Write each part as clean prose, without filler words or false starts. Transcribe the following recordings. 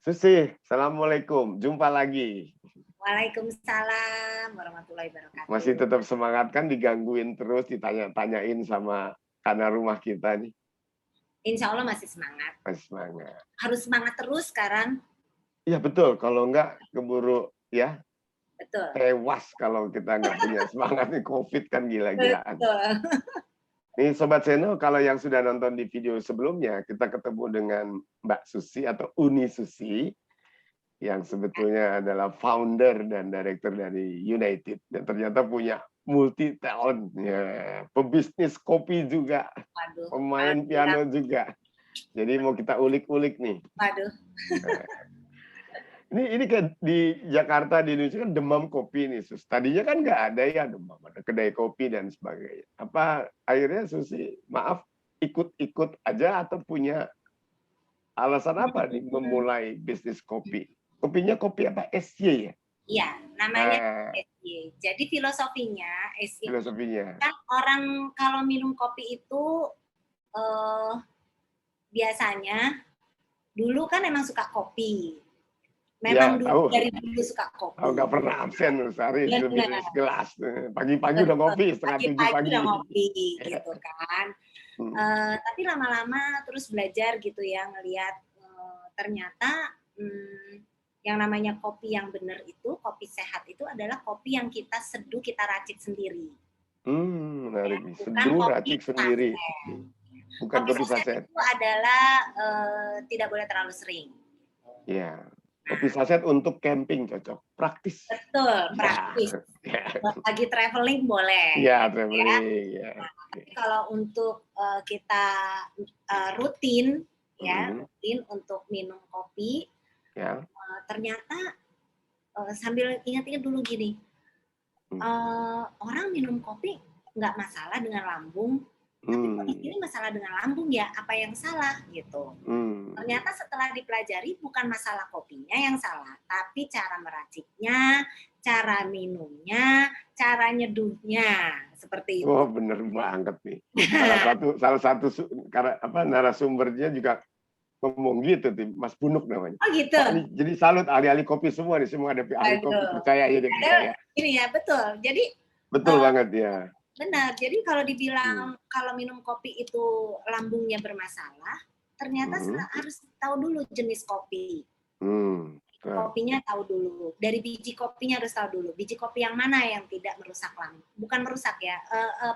Susi, Assalamualaikum. Jumpa lagi. Waalaikumsalam warahmatullahi Masih wabarakatuh. tetap semangat kan digangguin terus, ditanya-tanyain sama anak rumah kita nih. Insya Allah masih semangat. Masih semangat. Harus semangat terus sekarang. Iya betul, kalau enggak keburu ya Betul. tewas kalau kita nggak punya semangat nih, COVID kan gila-gilaan. Betul. Nih Sobat Seno, kalau yang sudah nonton di video sebelumnya, kita ketemu dengan Mbak Susi atau Uni Susi, yang sebetulnya adalah founder dan director dari United. Dan ternyata punya multi talent, ya, pebisnis kopi juga, Waduh. pemain piano juga. Jadi mau kita ulik-ulik nih. Waduh. Ini kan di Jakarta, di Indonesia kan demam kopi nih, Sus. Tadinya kan nggak ada ya demam, ada kedai kopi dan sebagainya. Apa akhirnya Susi, maaf, ikut-ikut aja atau punya alasan apa nih memulai bisnis kopi? Kopinya kopi apa? SY ya? Iya, namanya SY. Jadi filosofinya SY kan orang kalau minum kopi itu biasanya dulu kan emang suka kopi. Memang ya, dari dulu suka kopi. Oh, nggak pernah absen, sehari lebih dari segelas. Pagi-pagi udah ngopi, setengah 7 pagi. Udah ngopi, gitu kan. Tapi lama-lama terus belajar gitu ya, ngelihat ternyata yang namanya kopi yang benar itu, kopi sehat itu adalah kopi yang kita seduh, kita racik sendiri. Menarik. Ya, seduh, racik sendiri. Bukan kopi saset. Itu adalah tidak boleh terlalu sering. Ya. Kopi saset untuk camping cocok, praktis. Betul, praktis. Lagi traveling boleh. Iya, traveling. Ya. Nah, tapi kalau untuk kita rutin, rutin untuk minum kopi, ternyata sambil ingat-ingat dulu gini, orang minum kopi nggak masalah dengan lambung. Tapi kok di sini masalah dengan lambung ya, apa yang salah gitu. Ternyata setelah dipelajari bukan masalah kopinya yang salah, tapi cara meraciknya, cara minumnya, cara nyeduhnya, seperti itu. Oh, bener banget nih. Salah satu narasumbernya juga ngomong gitu, Mas Bunuk namanya. Oh gitu. Jadi salut ahli-ahli kopi semua nih, semua ada ahli kopi, percaya aja deh saya. Ini ya betul. Jadi betul banget ya. Benar. Jadi kalau dibilang kalau minum kopi itu lambungnya bermasalah, ternyata harus tahu dulu jenis kopi. Kopinya tahu dulu. Dari biji kopinya harus tahu dulu. Biji kopi yang mana yang tidak merusak lambung? Bukan merusak ya,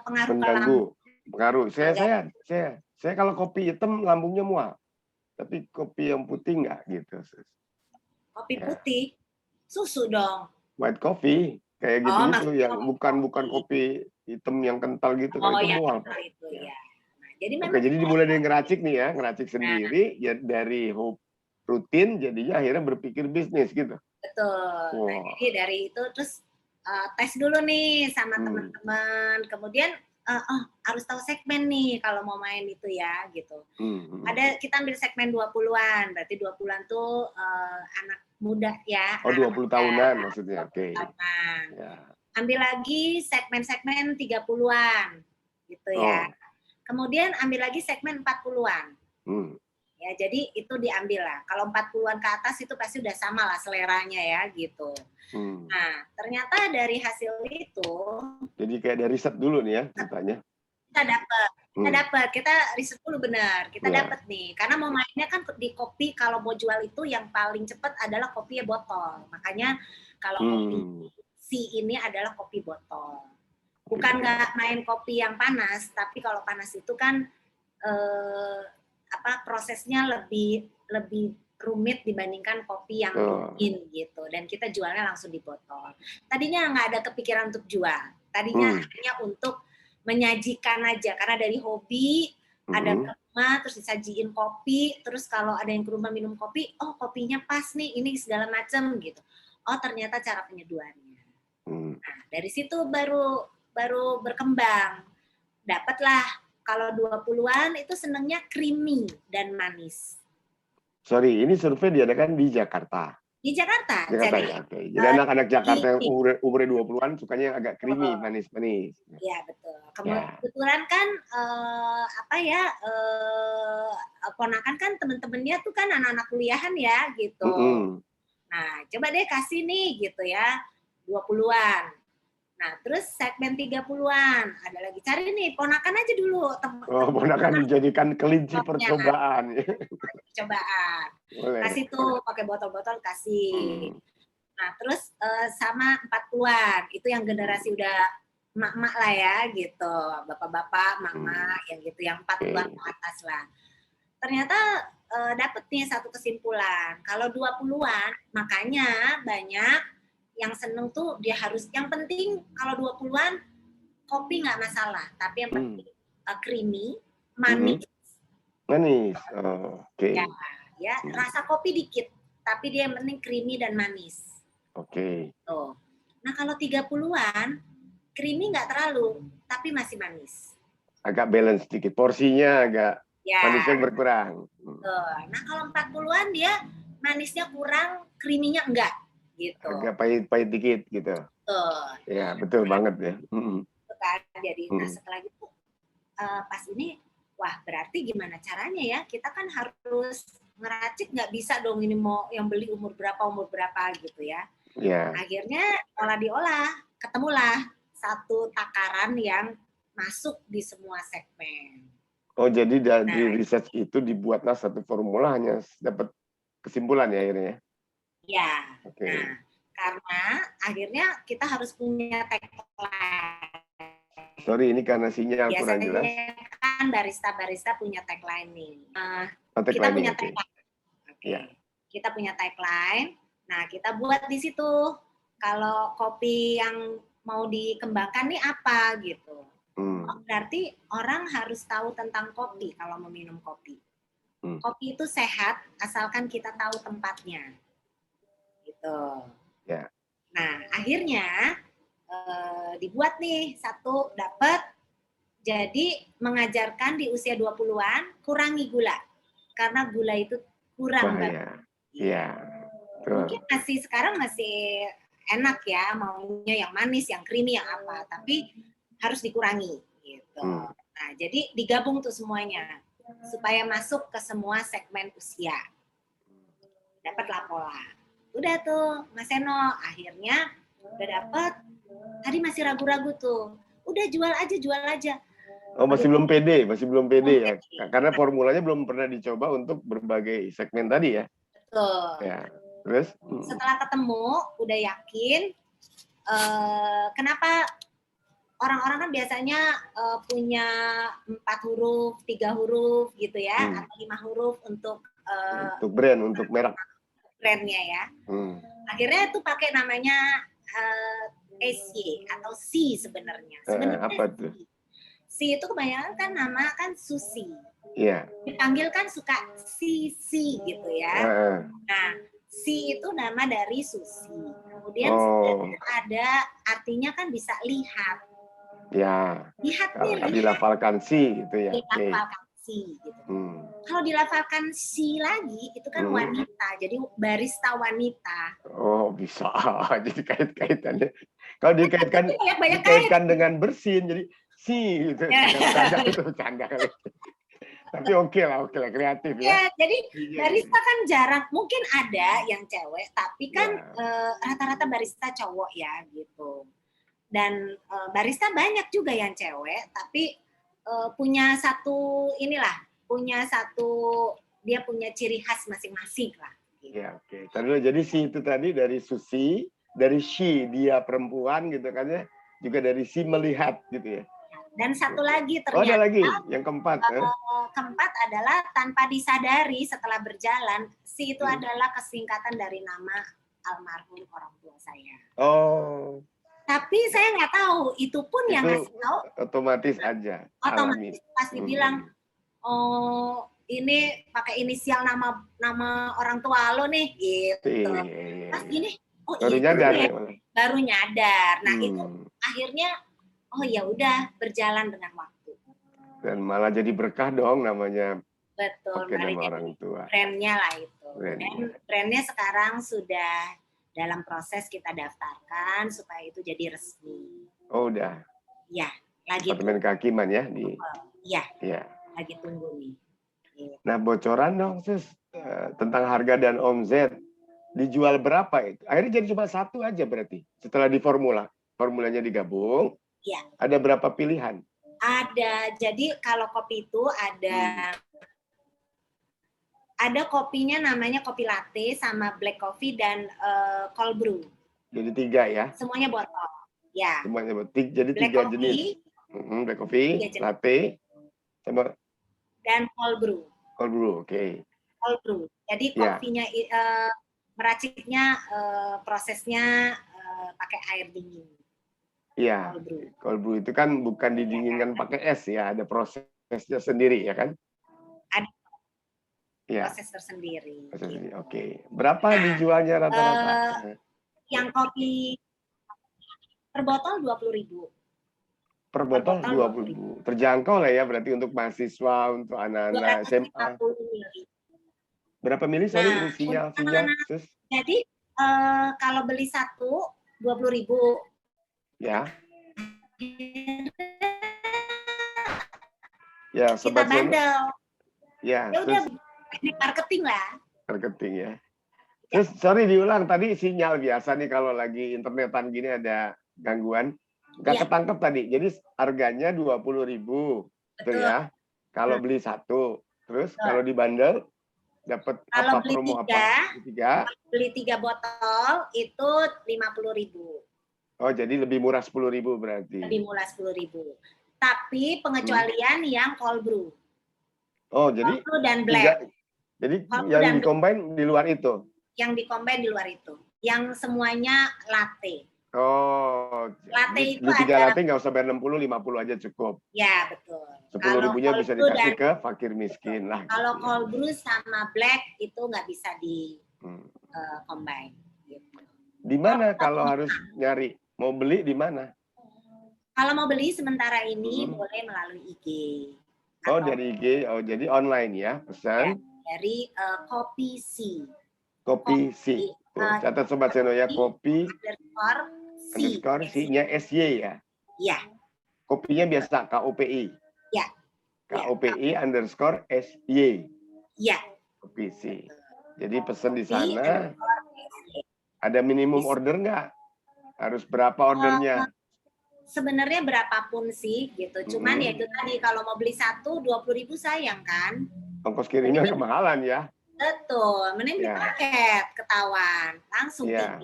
pengaruh ke lambung. Pengaruh. Saya kalau kopi hitam lambungnya mual. Tapi kopi yang putih enggak gitu. Kopi putih? Susu dong. White coffee. Kayak gitu yang bukan kopi hitam yang kental gitu, kan itu mual. Itu, ya. Nah, jadi jadi dimulai dari ngeracik nih ya, ngeracik sendiri, ya dari rutin jadinya akhirnya berpikir bisnis gitu. Betul. Nah, jadi dari itu terus tes dulu nih sama teman-teman, kemudian harus tahu segmen nih kalau mau main itu ya gitu. Ada kita ambil segmen 20-an, berarti 20-an tuh anak muda ya. Oh, 20 tahunan maksudnya. Oke. Ya. Ambil lagi segmen-segmen 30-an gitu ya. Kemudian ambil lagi segmen 40-an. Ya, jadi itu diambil lah. Kalau 40-an ke atas itu pasti udah sama lah seleranya ya gitu. Nah, ternyata dari hasil itu, jadi kayak dari riset dulu nih ya ceritanya. Kita dapat, kita riset dulu benar. Kita dapat nih, karena mau mainnya kan di kopi, kalau mau jual itu yang paling cepat adalah kopi botol. Makanya kalau kopi ini adalah kopi botol. Bukan nggak main kopi yang panas, tapi kalau panas itu kan prosesnya lebih rumit dibandingkan kopi yang dingin gitu. Dan kita jualnya langsung di botol. Tadinya nggak ada kepikiran untuk jual. Tadinya hanya untuk menyajikan aja, karena dari hobi ada ke rumah terus disajiin kopi, terus kalau ada yang ke rumah minum kopi, oh kopinya pas nih, ini segala macam gitu. Oh ternyata cara penyeduhannya. Nah, dari situ baru berkembang. Dapatlah kalau 20-an itu senangnya creamy dan manis. Sorry, ini survei diadakan di Jakarta. Di Jakarta. Jadi anak-anak Jakarta yang umurnya 20-an sukanya yang agak creamy, manis-manis. Iya, betul. Kebetulan kan ponakan kan temen-temennya tuh kan anak-anak kuliahan ya gitu. Nah, coba deh kasih nih gitu ya, 20-an. Nah, terus segmen 30-an. Ada lagi, cari nih, ponakan aja dulu. Ponakan dijadikan kelinci percobaan. Percobaan. Kasih tuh, pakai botol-botol kasih. Nah, terus sama 40-an. Itu yang generasi udah emak-emak lah ya, gitu. Bapak-bapak, mama, yang gitu. Yang 40-an ke atas lah. Ternyata dapet nih satu kesimpulan. Kalau 20-an, makanya banyak yang seneng tuh dia harus, yang penting kalau 20-an kopi nggak masalah, tapi yang penting creamy, manis. Manis, oke. Ya, rasa kopi dikit, tapi dia yang penting creamy dan manis. Oke. Tuh. Nah kalau 30-an, creamy nggak terlalu, tapi masih manis. Agak balance sedikit, porsinya agak manisnya berkurang. Nah kalau 40-an dia manisnya kurang, creamy-nya enggak. Gitu. Agak pahit-pahit dikit gitu. Ya betul banget ya. Jadi setelah itu pas ini, wah berarti gimana caranya ya? Kita kan harus ngeracik, nggak bisa dong ini mau yang beli umur berapa gitu ya. Akhirnya diolah, ketemulah satu takaran yang masuk di semua segmen. Oh jadi dari riset itu dibuatlah satu formula, hanya dapat kesimpulan ya akhirnya? Ya, nah karena akhirnya kita harus punya tagline. Sorry, ini karena sinyal kurang jelas. Biasanya kan barista-barista punya tagline nih. Kita punya tagline. Kita punya tagline. Nah, kita buat di situ. Kalau kopi yang mau dikembangkan nih apa gitu. Oh, berarti orang harus tahu tentang kopi kalau mau minum kopi. Kopi itu sehat asalkan kita tahu tempatnya. Gitu. Nah, akhirnya dibuat nih satu dapat, jadi mengajarkan di usia 20-an kurangi gula karena gula itu kurang bagus. Mungkin sekarang masih enak ya, maunya yang manis, yang creamy, yang apa, tapi harus dikurangi gitu. Nah, jadi digabung tuh semuanya supaya masuk ke semua segmen usia. Dapatlah pola. Udah tuh Mas Seno, akhirnya udah dapet. Tadi masih ragu-ragu tuh. Udah jual aja. Oh, masih belum pede ya. Karena formulanya belum pernah dicoba untuk berbagai segmen tadi ya. Betul. Ya. Terus? Setelah ketemu, udah yakin. Kenapa orang-orang kan biasanya punya 4 huruf, 3 huruf gitu ya, atau 5 huruf untuk brand, untuk merek. Brandnya ya. Akhirnya itu pakai namanya SY atau C sebenarnya. Apa tuh? C itu kebanyakan kan nama kan Susi. Iya. Dipanggil kan suka si gitu ya. Nah, C itu nama dari Susi. Kemudian ada artinya kan bisa lihat. Ya. Lihat nih. Dilafalkan si gitu ya. Dilafalkan si gitu. Kalau dilafalkan si lagi itu kan wanita, jadi barista wanita. Oh bisa, jadi kait-kaitannya. Kalau dikaitkan dengan bersin, jadi si gitu. Canda. Tapi oke lah, kreatif ya. Ya, jadi barista kan jarang, mungkin ada yang cewek, tapi kan rata-rata barista cowok ya gitu. Dan barista banyak juga yang cewek, tapi punya satu dia punya ciri khas masing-masing lah. Gitu. Ya, oke. Jadi si itu tadi dari Susi, dari she dia perempuan gitu kan ya, juga dari si melihat gitu ya. Dan satu lagi ternyata. Oh, ada lagi yang keempat. Keempat adalah tanpa disadari setelah berjalan, si itu adalah kesingkatan dari nama almarhum orang tua saya. Oh. Tapi saya nggak tahu, itu pun yang ngasih tahu. Otomatis aja. Otomatis pasti bilang, oh ini pakai inisial nama orang tua lo nih, gitu. Pas gini, oh baru nyadar. Baru nyadar. Nah itu akhirnya, oh ya udah berjalan dengan waktu. Dan malah jadi berkah dong namanya. Betul. Pakai nama orang tua. Brandnya lah itu. Brandnya sekarang sudah dalam proses kita daftarkan supaya itu jadi resmi. Oh udah. Ya, lagi Departemen Kehakiman ya di. Iya. Lagi tunggu nih. Gitu. Nah, bocoran dong, Sus, tentang harga dan omset. Dijual berapa itu? Akhirnya jadi cuma satu aja berarti. Setelah formulanya digabung, Ya. ada berapa pilihan? Ada. Jadi kalau kopi itu ada kopinya namanya kopi latte sama black coffee dan cold brew. Jadi 3 ya? Semuanya botol. Ya. Semuanya botol. Jadi black 3 coffee, jenis. Black coffee, latte, sama dan cold brew. Cold brew, oke. Cold brew. Jadi kopinya meraciknya prosesnya pakai air dingin. Iya. Cold brew itu kan bukan didinginkan pakai es ya, ada prosesnya sendiri ya kan? Ada ya. Proses tersendiri. Oke. Berapa dijualnya rata-rata? Yang kopi per botol 20.000. Per botol 20.000. Terjangkau lah ya berarti untuk mahasiswa, untuk anak-anak SMA. Berapa mili? Sorry, sinyal. Jadi kalau beli satu 20.000. Ya. Ya, Sobat Seno. Kita bandel. Ya udah teknik marketing lah. Marketing ya. Terus sorry diulang, tadi sinyal biasa nih kalau lagi internetan gini ada gangguan. Nggak ketangkep tadi. Jadi harganya 20.000. Betul ya. Kalau beli satu. Terus kalau di bundle dapat apa promo apa? Beli 3 botol itu 50.000. Oh, jadi lebih murah 10.000 berarti. Lebih murah 10.000. Tapi pengecualian yang cold brew. Oh, jadi cold brew dan black. Jadi yang di-combine di luar itu. Yang di-combine di luar itu. Yang semuanya latte. Oh, latte itu beli 3 latte nggak usah bayar 60, 50 aja cukup. Ya, betul. 10.000-nya bisa dikasih ke fakir miskin lah. Kalau cold brew sama black itu nggak bisa di combine. Gitu. Di mana kalau harus nyari? Mau beli di mana? Kalau mau beli sementara ini boleh melalui IG. Oh, dari IG. Oh, jadi online ya, pesan. Ya, dari Kopi C. Kopi C. Catat Sobat Seno ya, kopi underscore C-nya SY ya? Iya. Kopinya biasa KOPI? Iya. KOPI underscore SY? Iya. Kopi C. Jadi pesan di sana. Ada minimum order nggak? Harus berapa ordernya? Sebenarnya berapapun sih gitu. Cuman ya itu tadi kalau mau beli satu 20.000 sayang kan. Ongkos kirimnya kemahalan ya. Betul, mending beli paket ketahuan langsung 3.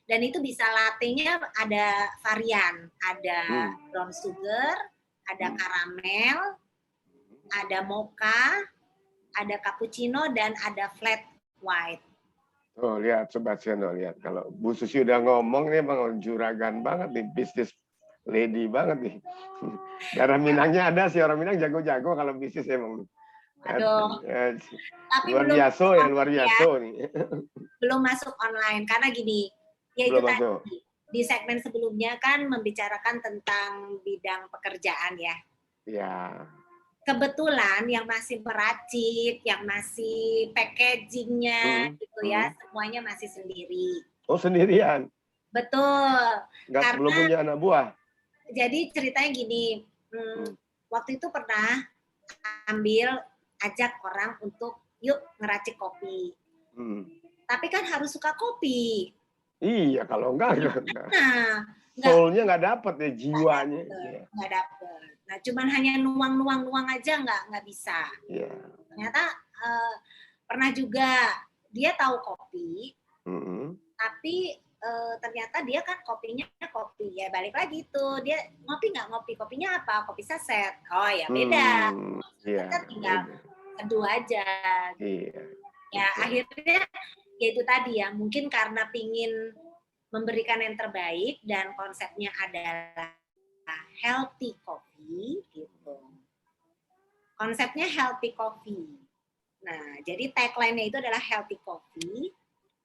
Dan itu bisa latte-nya ada varian, ada brown sugar, ada karamel, ada mocha, ada cappuccino dan ada flat white. Oh, lihat Sobat Seno, lihat kalau Bu Susi udah ngomong nih emang juragan banget nih, bisnis lady banget nih. Darah Minangnya ada sih, orang Minang jago-jago kalau bisnis emang. Aduh. Tapi luar biasa ya, luar biasa nih. Belum masuk online karena gini, ya itu tadi di segmen sebelumnya kan membicarakan tentang bidang pekerjaan ya. Ya. Kebetulan yang masih meracik, yang masih packagingnya gitu ya, semuanya masih sendiri. Oh, sendirian? Betul. Belum punya anak buah? Jadi ceritanya gini, waktu itu pernah ajak orang untuk yuk ngeracik kopi. Tapi kan harus suka kopi. Iya, kalau enggak. Soulnya nggak dapet ya, jiwanya. Nggak dapet. Nah, cuman hanya nuang aja nggak bisa. Yeah. Ternyata pernah juga dia tahu kopi, tapi ternyata dia kan kopinya kopi ya balik lagi tuh dia ngopi nggak ngopi kopinya apa kopi saset. Oh ya beda. Kan tinggal teduh aja. Ya akhirnya ya itu tadi ya mungkin karena pingin memberikan yang terbaik dan konsepnya adalah healthy coffee gitu. Konsepnya healthy coffee. Nah, jadi tagline-nya itu adalah healthy coffee,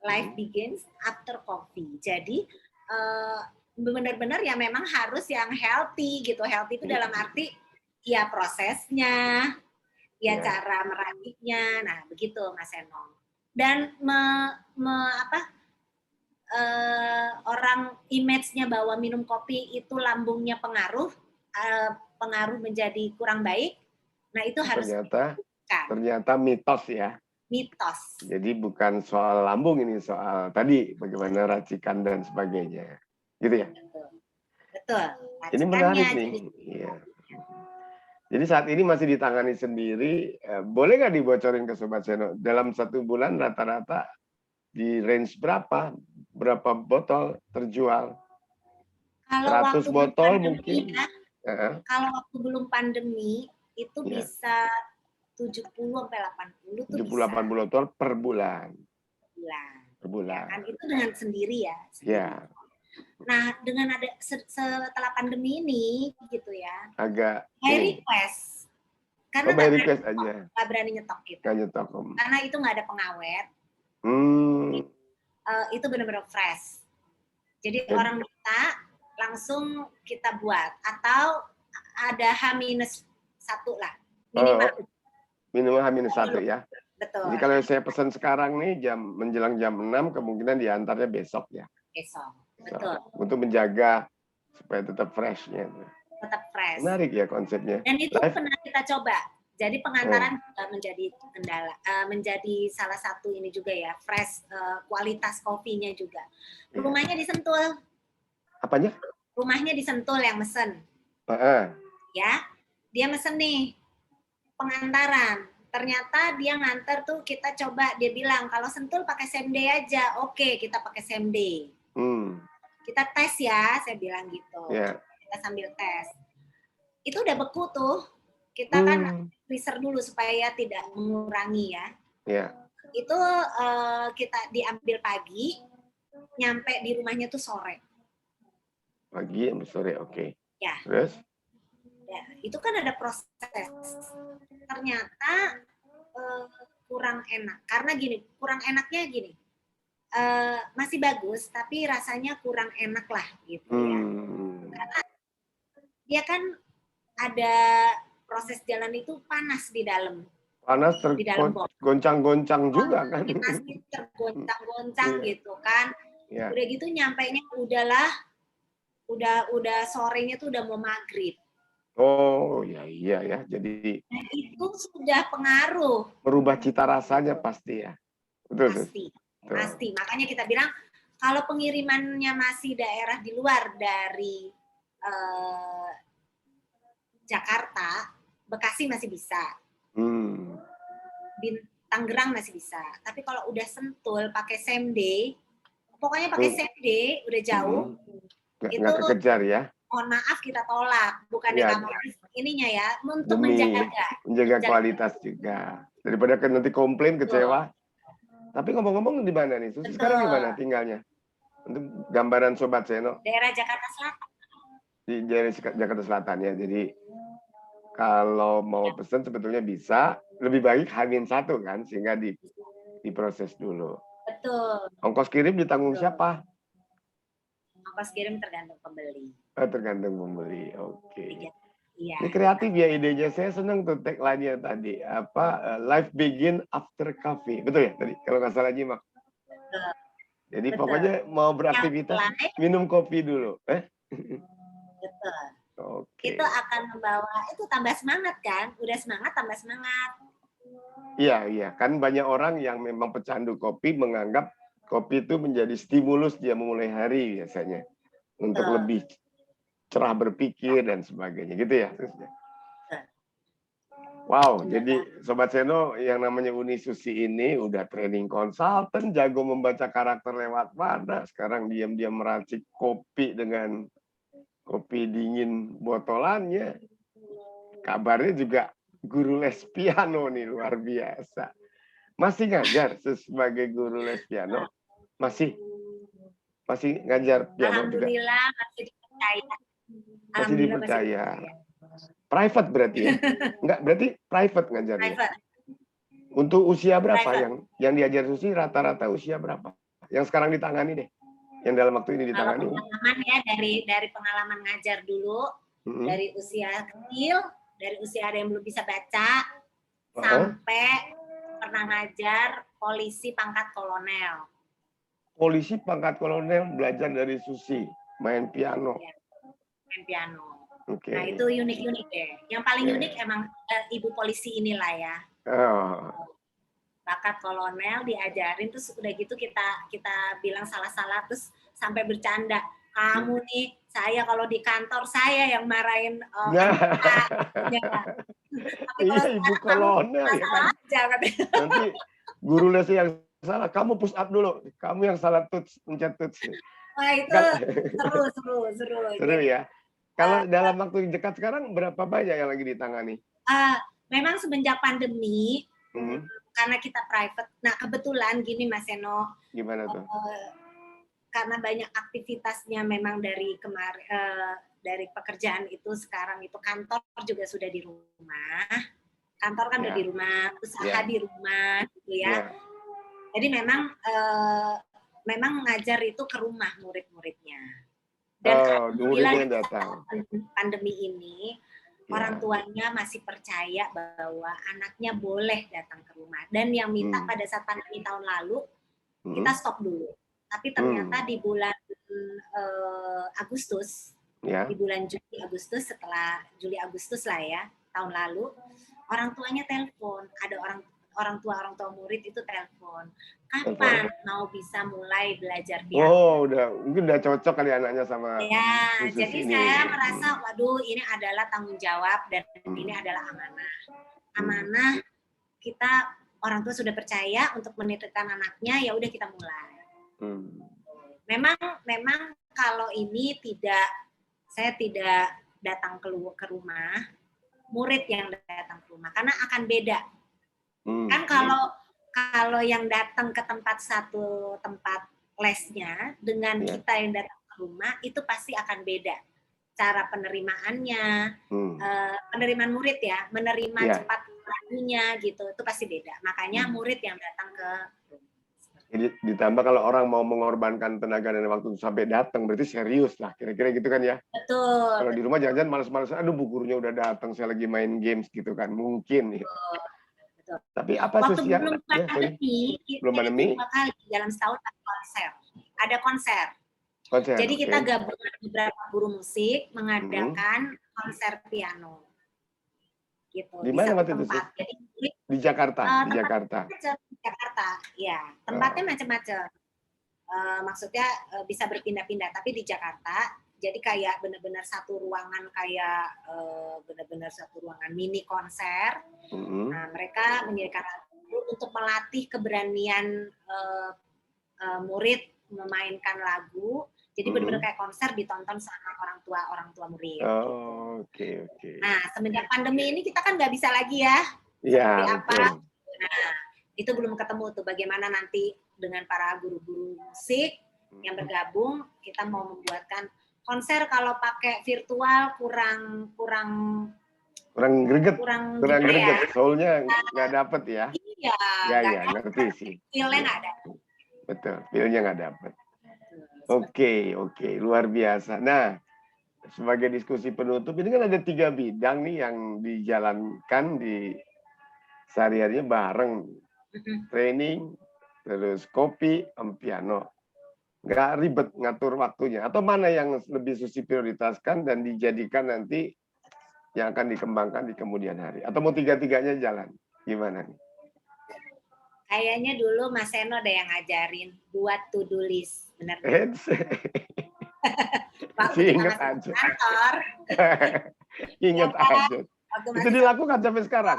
life begins after coffee. Jadi benar-benar ya memang harus yang healthy gitu. Healthy itu dalam arti ya prosesnya, ya cara meraciknya. Nah, begitu Mas Enong. Dan orang image-nya bahwa minum kopi itu lambungnya pengaruh menjadi kurang baik. Nah, itu harus ternyata mitos ya. Mitos. Jadi bukan soal lambung, ini soal tadi bagaimana racikan dan sebagainya. Gitu ya? Betul. Ini menarik nih. Iya. Jadi saat ini masih ditangani sendiri. Boleh nggak dibocorin ke Sobat Seno? Dalam 1 bulan rata-rata di range berapa? Berapa botol terjual? Kalau 100 waktu botol pandemi, mungkin. ya, kalau waktu belum pandemi itu bisa 70 sampai 80 tuh 70 80 botol per bulan. Per bulan. Ya, kan itu dengan sendiri ya. Ya. Nah, dengan ada setelah pandemi ini gitu ya. Agak by request. Karena by request aja. Nggak berani nyetok gitu. Nggak nyetok. Karena itu nggak ada pengawet. Itu benar-benar fresh. Jadi orang minta langsung kita buat, atau ada H-1 lah minimal. Minimal H-1 ya. Betul. Jadi kalau saya pesan sekarang nih menjelang jam 6 kemungkinan diantarnya besok ya. Besok. Betul. Untuk menjaga supaya tetap freshnya. Tetap fresh. Menarik ya konsepnya. Dan itu pernah kita coba. Jadi pengantaran juga menjadi kendala, menjadi salah satu ini juga ya, fresh, kualitas kopinya juga. Rumahnya di Sentul. Apanya? Rumahnya di Sentul yang mesen. Ya, dia mesen nih pengantaran. Ternyata dia nganter tuh, kita coba, dia bilang kalau Sentul pakai same day aja. Oke, kita pakai same day. Kita tes ya, saya bilang gitu. Kita sambil tes. Itu udah beku tuh. Kita kan freezer dulu supaya tidak mengurangi ya. Itu kita diambil pagi, nyampe di rumahnya tuh sore. Pagi sampai sore, oke. Ya. Terus? Ya, itu kan ada proses. Ternyata kurang enak. Karena gini, kurang enaknya gini. Masih bagus, tapi rasanya kurang enak lah gitu ya. Karena dia kan ada proses jalan itu panas di dalam. Panas tergoncang-goncang juga kan. Masih tergoncang-goncang gitu kan. Udah gitu nyampainya udah sorenya tuh udah mau maghrib. Oh iya ya. Jadi itu sudah pengaruh. Merubah cita rasanya pasti ya. Betul. Pasti. Makanya kita bilang kalau pengirimannya masih daerah di luar dari Jakarta, Bekasi masih bisa. Di Tangerang masih bisa. Tapi kalau udah Sentul pakai same day, pokoknya pakai same day udah jauh. Nggak kekejar ya. Mohon maaf kita tolak, bukan ininya ya, untuk menjaga kualitas juga. Daripada nanti komplain kecewa. Tapi ngomong-ngomong di mana nih? Susi sekarang di mana tinggalnya? Untuk gambaran Sobat Seno. Daerah Jakarta Selatan. Di daerah Jakarta Selatan ya. Jadi kalau mau pesen sebetulnya bisa, lebih baik H-1 kan, sehingga diproses dulu. Betul. Ongkos kirim ditanggung siapa? Ongkos kirim tergantung pembeli. Tergantung pembeli, oke. Iya. Ini kreatif ya idenya. Saya senang tuh tagline-nya tadi. Life begin after coffee. Betul ya tadi? Kalau nggak salah nyimak. Jadi pokoknya mau beraktivitas minum kopi dulu. Betul. Oke. Itu akan membawa, itu tambah semangat kan? Udah semangat, tambah semangat. Iya. Kan banyak orang yang memang pecandu kopi menganggap kopi itu menjadi stimulus dia memulai hari biasanya. Untuk lebih cerah berpikir dan sebagainya. Gitu ya? Wow, jadi Sobat Seno yang namanya Uni Susi ini udah training consultant, jago membaca karakter lewat mana. Sekarang diam-diam meracik kopi dengan kopi dingin botolannya. Kabarnya juga guru les piano nih, luar biasa. Masih ngajar sebagai guru les piano? Masih ngajar piano juga? Alhamdulillah masih dipercaya. Masih dipercaya. Private berarti ya? Enggak, berarti private ngajarnya. Private. Untuk usia berapa yang diajar Susi, rata-rata usia berapa? Yang sekarang ditangani deh. Yang dalam waktu ini ditangani. Kalau pengalaman ya, dari pengalaman ngajar dulu, dari usia kecil, dari usia ada yang belum bisa baca, sampai pernah ngajar polisi pangkat kolonel. Polisi pangkat kolonel belajar dari Susi, main piano. Ya, main piano. Okay. Nah itu unik-unik deh. Yang paling unik emang ibu polisi inilah ya. Oh. Bakat kolonel diajarin, terus udah gitu kita bilang salah-salah, terus sampai bercanda, kamu nih, saya kalau di kantor saya yang marahin Nah. tapi kalau Iya, ibu sekarang kamu kolonel ya kan. salah aja katanya. Nanti guru lesnya yang salah, kamu push up dulu, kamu yang salah pencet tuts. Wah itu seru. Seru ya. Kalau dalam waktu dekat sekarang berapa banyak yang lagi ditangani? Memang semenjak pandemi, karena kita private. Nah kebetulan gini Mas Seno. Gimana tuh? Karena banyak aktivitasnya memang dari kemarin, dari pekerjaan itu sekarang itu kantor juga sudah di rumah. Kantor kan udah di rumah, usaha di rumah gitu ya. Jadi memang ngajar itu ke rumah murid-muridnya. Dan alhamdulillah datang. Pandemi ini orang tuanya masih percaya bahwa anaknya boleh datang ke rumah. Dan yang minta pada saat pandemi tahun lalu kita stop dulu. Tapi ternyata di bulan Agustus, di bulan Juli Agustus, setelah Juli Agustus lah ya tahun lalu, orang tuanya telepon, ada orang tua murid itu telepon, kapan mau bisa mulai belajar piano? Mungkin udah cocok kali anaknya sama. Ya, jadi ini. Saya merasa, waduh, ini adalah tanggung jawab dan ini adalah amanah. Amanah kita orang tua sudah percaya untuk menitipkan anaknya, ya udah kita mulai. Memang kalau ini saya tidak datang ke rumah, murid yang datang ke rumah, karena akan beda. Kan kalau yang datang ke tempat lesnya dengan kita yang datang ke rumah itu pasti akan beda. Cara penerimaannya, penerimaan murid ya, menerima cepat lagunya gitu, itu pasti beda. Makanya murid yang datang ke rumah. Jadi ditambah kalau orang mau mengorbankan tenaga dan waktu sampai datang, berarti serius lah, kira-kira gitu kan ya? Betul. Kalau di rumah jangan-jangan males-males, aduh bu gurunya udah datang, saya lagi main games gitu kan, mungkin. Betul. Tapi apa waktu sih belum pandemi, belum pandemi, 2 kali dalam setahun ada konser. Jadi kita gabungan beberapa guru musik mengadakan konser piano. Gitu. Di mana waktu itu? Jadi, di Jakarta. Di Jakarta. Ya. Tempatnya macam-macam. Maksudnya bisa berpindah-pindah, tapi di Jakarta. Jadi kayak benar-benar satu ruangan mini konser. Nah, mereka menyediakan lagu untuk melatih keberanian murid memainkan lagu. Jadi benar-benar kayak konser ditonton sama orang tua murid. Oke. Nah, semenjak pandemi ini kita kan nggak bisa lagi ya. Iya. Apa? Nah, itu belum ketemu tuh bagaimana nanti dengan para guru-guru musik yang bergabung kita mau membuatkan konser. Kalau pakai virtual kurang greget. Ya. Soalnya nggak dapet ya. Iya, ngerti sih. Feel-nya nggak ada. Betul, feel-nya nggak dapet. Oke, luar biasa. Nah, sebagai diskusi penutup, ini kan ada 3 bidang nih yang dijalankan di sehari-harinya bareng. Training, terus kopi, piano. Nggak ribet ngatur waktunya. Atau mana yang lebih Susi prioritaskan dan dijadikan nanti yang akan dikembangkan di kemudian hari? Atau mau 3-tiganya jalan? Gimana nih? Kayaknya dulu Mas Seno ada yang ngajarin buat to-do list. Benar. Waktu ingat aja. Kantor. Ingat aja. Itu dilakukan sampai sekarang?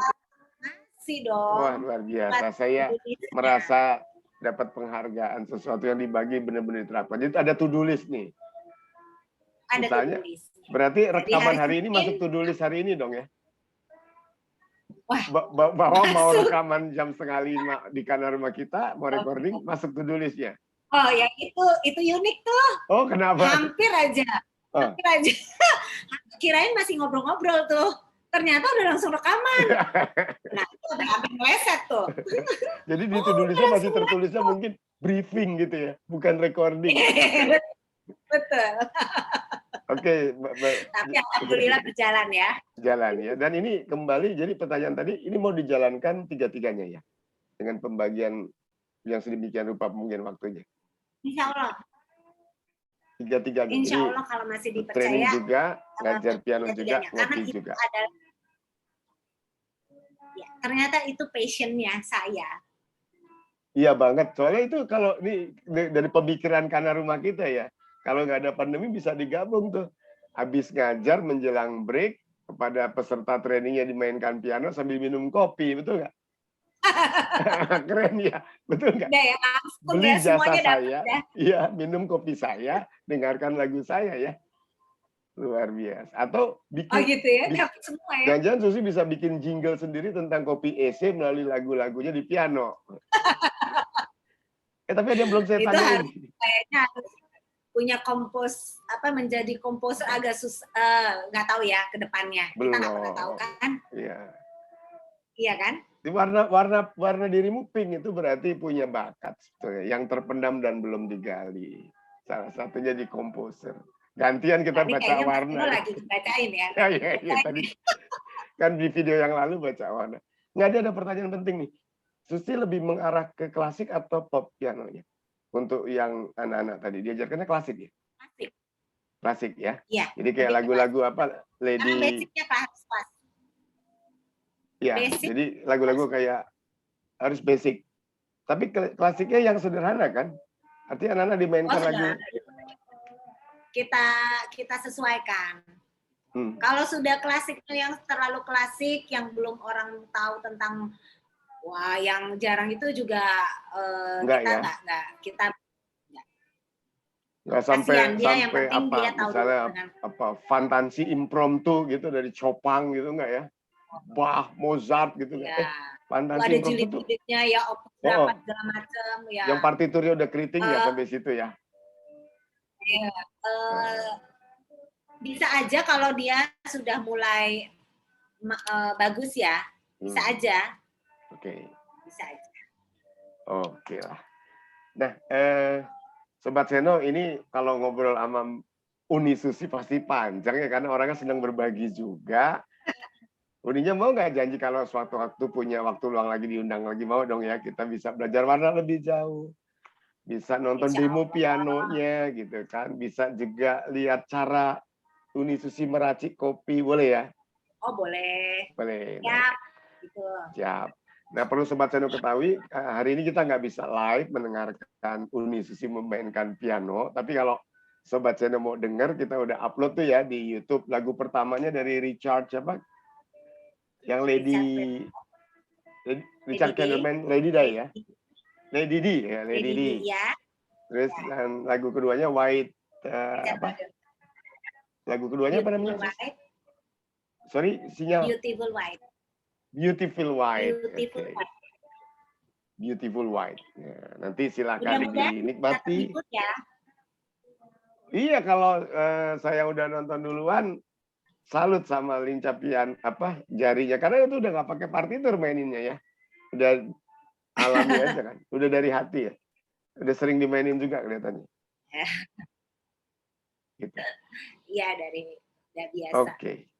Masih dong. Wah, luar biasa. Saya merasa dapat penghargaan, sesuatu yang dibagi benar-benar diterapkan. Jadi ada to-do list nih. Ada misalnya, to-do list. Berarti rekaman hari ini masuk to-do list hari ini dong ya? Wah, bahwa mau rekaman jam 4:30 di kantor rumah kita, mau recording, masuk to-do list-nya. Oh ya, itu unik tuh. Oh, kenapa? Hampir aja. Kirain masih ngobrol-ngobrol tuh. Ternyata udah langsung rekaman. Nah, itu udah hampir meleset tuh. Jadi di to-do list-nya masih tertulisnya mungkin briefing gitu ya, bukan recording. Betul. Oke. Tapi alhamdulillah berjalan ya. Jalan ya. Dan ini kembali, jadi pertanyaan tadi, ini mau dijalankan 3-tiganya ya? Dengan pembagian yang sedemikian rupa mungkin waktunya. Insya Allah. 3-tiganya. Insya Allah kalau masih dipercaya. Training juga, ngajar piano juga, ngopi juga. ternyata itu passion-nya saya. Iya banget, soalnya itu kalau ini dari pemikiran karena rumah kita ya, kalau nggak ada pandemi bisa digabung tuh. Habis ngajar menjelang break, kepada peserta trainingnya dimainkan piano sambil minum kopi, betul nggak? Keren ya, betul nggak? Udah ya, langsung ya, Beli jasa semuanya dapat saya, ya. iya minum kopi saya, dengarkan lagu saya ya. Luar biasa. Atau Oh bikin, gitu ya, dapat semua ya. jangan-jangan Susi bisa bikin jingle sendiri tentang kopi EC melalui lagu-lagunya di piano. Tapi ada yang belum saya Itu tanyain. harus kayaknya harus punya menjadi komposer agak nggak tahu ya ke depannya. Kita nggak pernah tahu kan? Iya. Iya kan? Warna dirimu pink itu berarti punya bakat yang terpendam dan belum digali. Salah satunya di komposer. Gantian kita baca warna. Ya. Lagi bacain ya. Iya, tadi kan di video yang lalu baca warna. Nggak ada pertanyaan penting nih. Susi lebih mengarah ke klasik atau pop pianonya? Untuk yang anak-anak tadi diajarkannya klasik ya? Klasik ya? Iya. Jadi kayak lagu-lagu apa? Lady. Basicnya klasik. Ya, jadi lagu-lagu kayak harus basic. Tapi klasiknya yang sederhana kan? Artinya anak-anak dimainkan lagu. Kita sesuaikan. Kalau sudah klasiknya yang terlalu klasik, yang belum orang tahu tentang, wah yang jarang itu juga kita nggak sampai apa misalnya apa fantasi impromptu gitu dari Chopin gitu nggak ya? Bach, Mozart gitu nggak? Fantasi ada jilid-jilidnya ya, opera segala macam ya. Yang partiturnya udah keriting ya sampai situ ya? Iya. Bisa aja kalau dia sudah mulai bagus ya, bisa aja. Oke. Bisa aja. Oke lah. Nah, Sobat Seno, ini kalau ngobrol sama Uni Susi pasti panjang ya, karena orangnya senang berbagi juga. Uninya mau nggak janji kalau suatu waktu punya waktu luang lagi diundang lagi, mau dong ya, kita bisa belajar warna lebih jauh. Bisa nonton demo pianonya gitu kan, bisa juga lihat cara Uni Susi meracik kopi, boleh ya? Oh boleh. Boleh. Siap. Gitu. Siap. Nah, perlu Sobat Seno ketahui, hari ini kita nggak bisa live mendengarkan Uni Susi memainkan piano, tapi kalau Sobat Seno mau dengar, kita udah upload tuh ya di YouTube. Lagu pertamanya dari Richard siapa? Yang Richard Kellerman, Lady Di ya? Lady Di ya, Lady Di. Ya. Terus lagu keduanya White apa? Lagu keduanya apa namanya? Sorry, sinyal. Beautiful White. Beautiful White. Beautiful White. Beautiful White. Ya, nanti silakan dinikmati. Ya. Iya, kalau saya udah nonton duluan, salut sama lincapian jarinya, karena itu udah nggak pakai partitur maininnya ya, udah alami aja kan, udah dari hati ya, udah sering dimainin juga kelihatannya. Gitu. Iya, dari biasa. Oke.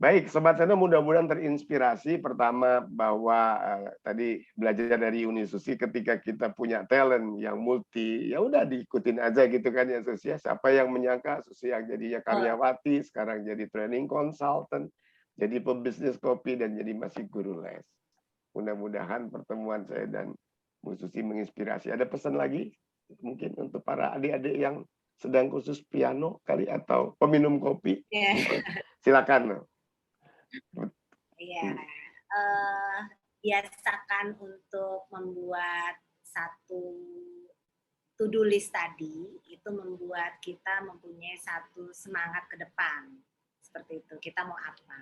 Baik, Sobat Seno, mudah-mudahan terinspirasi. Pertama, bahwa tadi belajar dari Uni Susi, ketika kita punya talent yang multi, ya udah diikutin aja gitu kan ya Susi. Siapa yang menyangka Susi yang jadinya karyawati, sekarang jadi training consultant, jadi pebisnis kopi, dan jadi masih guru les. Mudah-mudahan pertemuan saya dan Bu Susi menginspirasi. Ada pesan lagi mungkin untuk para adik-adik yang sedang khusus piano kali atau peminum kopi? Silakan. Iya, biasakan untuk membuat satu to-do list tadi, itu membuat kita mempunyai satu semangat ke depan. Seperti itu, kita mau apa.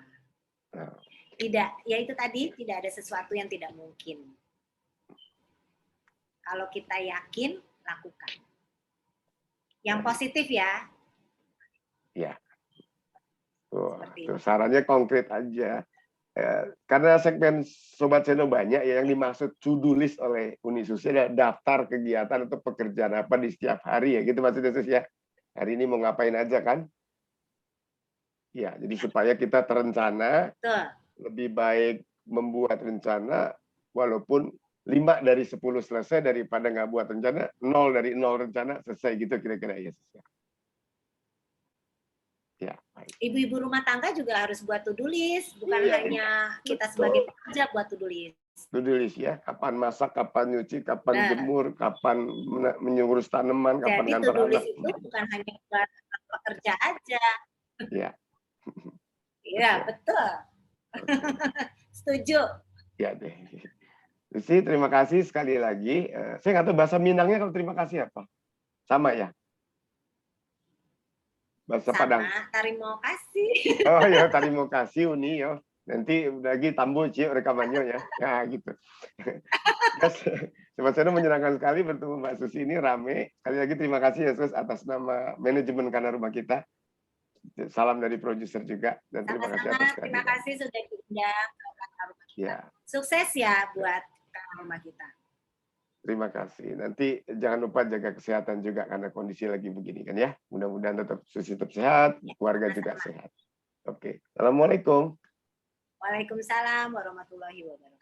Tidak, ya itu tadi, tidak ada sesuatu yang tidak mungkin. Kalau kita yakin, lakukan. Yang positif ya. Ya. Sarannya konkret aja. Karena segmen Sobat Seno banyak ya, yang dimaksud to-do list oleh Uni Susi adalah daftar kegiatan atau pekerjaan apa di setiap hari ya, gitu maksudnya Sus ya. Hari ini mau ngapain aja kan? Ya, jadi supaya kita terencana, lebih baik membuat rencana walaupun 5 dari 10 selesai daripada nggak buat rencana, 0 dari 0 rencana selesai, gitu kira-kira ya Sus ya. Ya, baik. Ibu-ibu rumah tangga juga harus buat to-do list, bukan Iya, hanya kita betul. sebagai pekerja buat to-do list. To-do list ya, kapan masak, kapan nyuci, kapan Nah, jemur, kapan mengurus tanaman, kapan jadi ngantar to-do anak. list itu bukan hanya buat pekerja aja. Ya. Iya, betul. Setuju. Ya deh. Lucy, terima kasih sekali lagi. Saya nggak tahu bahasa Minangnya kalau terima kasih apa? Sama ya? Bahasa Padang. Sama, tarimo kasih. Oh ya, terima kasih Uni ya. Nanti lagi tambo cio rekamannya ya. Ya gitu. Yes. Sobat Seno menyenangkan sekali bertemu Mbak Susi ini rame. Sekali lagi terima kasih ya Sus atas nama manajemen Kanal Rumah kita. Salam dari produser juga dan terima kasih atas Sama-sama, terima kehadiran. kasih sudah diundang ke Kanal Rumah kita. Ya. Sukses ya buat Kanal Rumah kita. Terima kasih. Nanti jangan lupa jaga kesehatan juga karena kondisi lagi begini kan ya. Mudah-mudahan tetap Susi tetap sehat, keluarga juga sehat. Oke. Assalamualaikum. Waalaikumsalam warahmatullahi wabarakatuh.